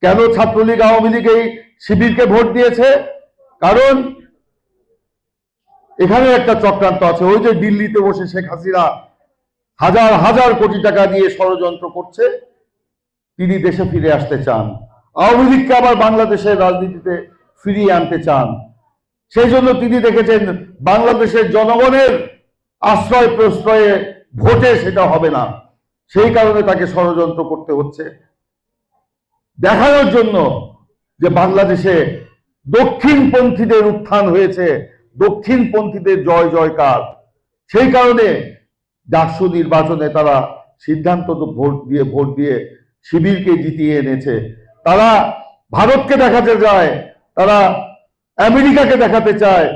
কেন ছাত্রলীগ আওয়ামী লীগ এই শিবিরকে ভোট দিয়েছে? কারণ এখানে একটা চক্রান্ত আছে। ওই যে দিল্লিতে বসে শেখ হাসিনা হাজার হাজার কোটি টাকা দিয়ে ষড়যন্ত্র করছে, তিনি দেশে ফিরে আসতে চান, আওয়ামী লীগকে আবার বাংলাদেশের রাজনীতিতে ফিরিয়ে আনতে চান। সেই জন্য তিনি দেখেছেন বাংলাদেশের জনগণের আশ্রয় প্রশ্রয়ে ভোটে সেটা হবে না, সেই কারণে তাকে ষড়যন্ত্র করতে হচ্ছে, দেখানোর জন্য যে বাংলাদেশে দক্ষিণপন্থীদের উত্থান হয়েছে, দক্ষিণপন্থীদের জয় জয়কার। সেই কারণে ডাকসু নির্বাচনে তারা সিদ্ধান্ত ভোট দিয়ে শিবিরকে জিতিয়ে এনেছে। তারা ভারতকে দেখাতে চায়, তারা আমেরিকাকে দেখাতে চায়,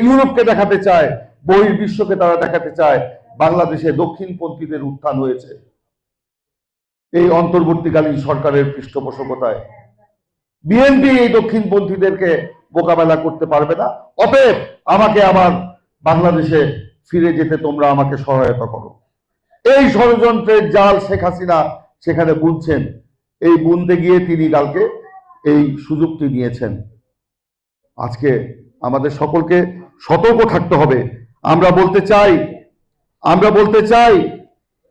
ইউরোপকে দেখাতে চায়, বহির্বিশ্বকে তারা দেখাতে চায় বাংলাদেশে দক্ষিণপন্থীদের উত্থান হয়েছে এই অন্তর্বর্তীকালীন সরকারের পৃষ্ঠপোষকতায়। বিএনপি এই দক্ষিণপন্থীদেরকে মোকাবেলা করতে পারবে না। অতএব আমাকে আবার বাংলাদেশে ফিরে যেতে তোমরা আমাকে সহায়তা করো। এই ষড়যন্ত্রের জাল শেখ হাসিনা সেখানে বুনছেন। এই বুনতে গিয়ে তিনি কালকে এই সুযোগটি নিয়েছেন। আজকে আমাদের সকলকে সতর্ক থাকতে হবে। আমরা বলতে চাই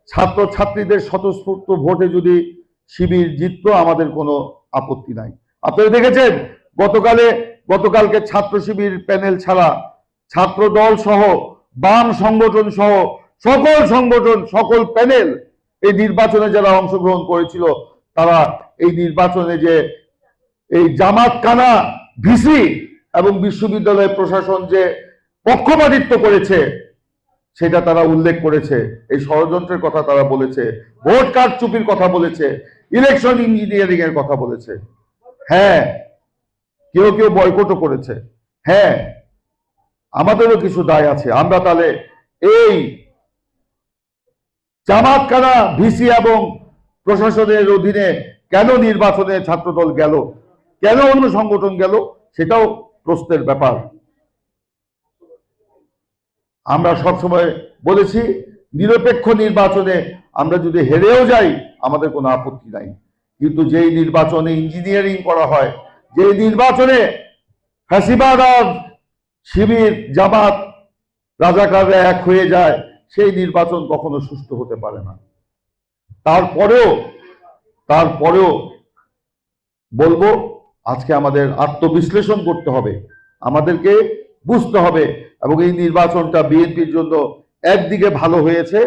ছাত্র ছাত্রীদের স্বতঃস্ফূর্ত ভোটে যদি শিবির জিততো আমাদের কোনো আপত্তি নাই। আপনারা দেখেছেন গতকালকে ছাত্র শিবির প্যানেল ছাড়া ছাত্র দল সহ বাম সংগঠন সহ সকল সংগঠন, সকল প্যানেল এই নির্বাচনে যারা অংশগ্রহণ করেছিল, তারা এই নির্বাচনে যে এই জামাত কানা ভিসি এবং বিশ্ববিদ্যালয় প্রশাসন যে পক্ষপাতিত্ব করেছে সেটা তারা উল্লেখ করেছে। এই ষড়যন্ত্রের কথা তারা বলেছে, ভোট কারচুপির কথা বলেছে, ইলেকশন ইঞ্জিনিয়ারিং এর কথা বলেছে। হ্যাঁ, কেউ বয়কটও করেছে। হ্যাঁ, আমাদেরও কিছু দায় আছে। আমরা তাহলে এই জামাত কানা ভিসি এবং প্রশাসনের অধীনে কেন নির্বাচনে ছাত্রদল গেল, কেন অন্য সংগঠন গেল, সেটাও প্রশ্নের ব্যাপার। আমরা সবসময় বলেছি নিরপেক্ষ নির্বাচনে আমরা যদি হেরেও যাই আমাদের কোনো আপত্তি নাই, কিন্তু যেই নির্বাচনে ইঞ্জিনিয়ারিং করা হয়, যে নির্বাচনে ফ্যাসিবাদ আর শিবির জামাত রাজাকাররা এক হয়ে যায়, সেই নির্বাচন কখনো সুষ্ঠু হতে পারে না। তারপরেও বলবো আজকে আমাদের আত্মবিশ্লেষণ করতে হবে, আমাদেরকে বুঝতে হবে, এবং এই নির্বাচনটা বিএনপির জন্য একদিকে ভালো হয়েছে,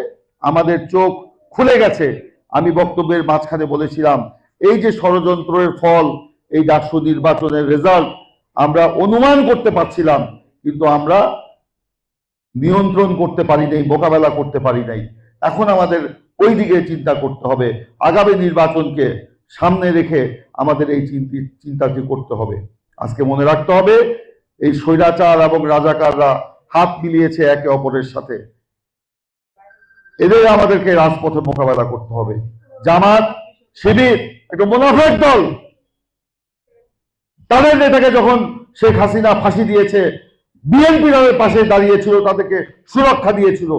আমাদের চোখ খুলে গেছে। আমি বক্তব্যের মাঝখানে বলেছিলাম এই যে ষড়যন্ত্রের ফল, এই ডাকসু নির্বাচনের রেজাল্ট আমরা অনুমান করতে পারছিলাম, কিন্তু আমরা নিয়ন্ত্রণ করতে পারি নাই, মোকাবেলা করতে পারি নাই। এখন আমাদের ওই দিকে চিন্তা করতে হবে, আগামী নির্বাচনকে সামনে রেখে আমাদের এই চিন্তাটি করতে হবে। আজকে মনে রাখতে হবে এই স্বৈরাচার এবং রাজাকাররা হাত মিলিয়েছে একে অপরের সাথে, এদের আমাদেরকে রাজপথে মোকাবেলা করতে হবে। জামাত শিবির একটা মুনাফেক দল, তাদের নেতাকে যখন শেখ হাসিনা ফাঁসি দিয়েছে বিএনপি দলের পাশে দাঁড়িয়েছিল, তাদেরকে সুরক্ষা দিয়েছিল।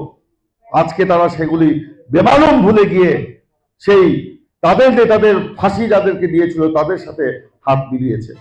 আজকে তারা সেগুলি বেমালুম ভুলে গিয়ে সেই তাদের নেতাদের ফাঁসি যাদেরকে দিয়েছিল তাদের সাথে হাত মিলিয়েছে।